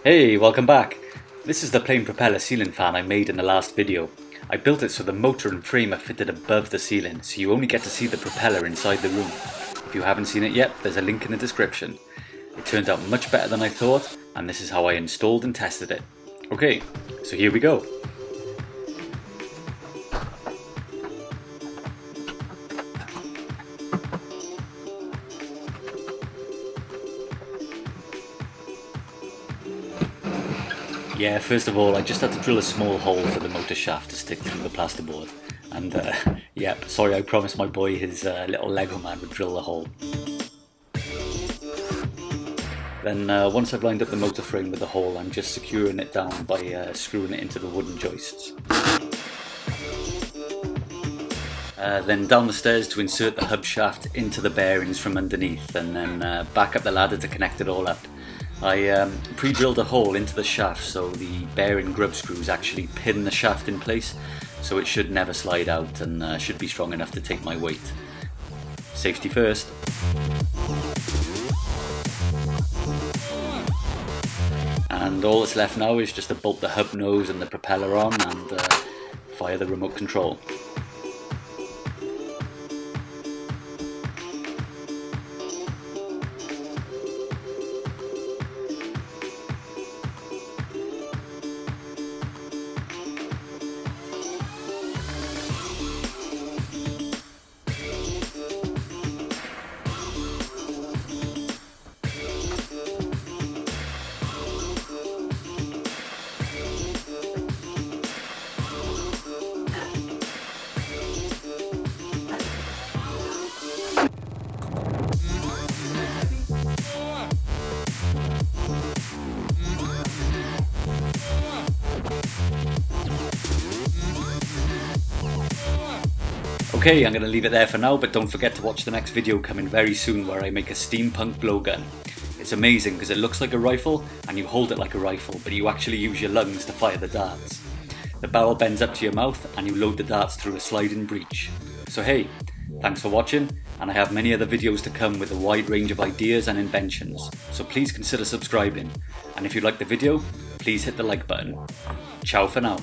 Hey, welcome back. This is the Plane Propeller ceiling fan I made in the last video. I built it so the motor and frame are fitted above the ceiling, so you only get to see the propeller inside the room. If you haven't seen it yet, there's a link in the description. It turned out much better than I thought, and this is how I installed and tested it. Okay, so here we go. Yeah, first of all, I just had to drill a small hole for the motor shaft to stick through the plasterboard. And yep, sorry, I promised my boy his little Lego man would drill the hole. Then once I've lined up the motor frame with the hole, I'm just securing it down by screwing it into the wooden joists. Then down the stairs to insert the hub shaft into the bearings from underneath, and then back up the ladder to connect it all up. I pre-drilled a hole into the shaft so the bearing grub screws actually pin the shaft in place, so it should never slide out and should be strong enough to take my weight. Safety first. And all that's left now is just to bolt the hub nose and the propeller on and fire the remote control. Okay, I'm going to leave it there for now, but don't forget to watch the next video coming very soon where I make a steampunk blowgun. It's amazing because it looks like a rifle and you hold it like a rifle, but you actually use your lungs to fire the darts. The barrel bends up to your mouth and you load the darts through a sliding breech. So hey, thanks for watching, and I have many other videos to come with a wide range of ideas and inventions, so please consider subscribing, and if you liked the video, please hit the like button. Ciao for now.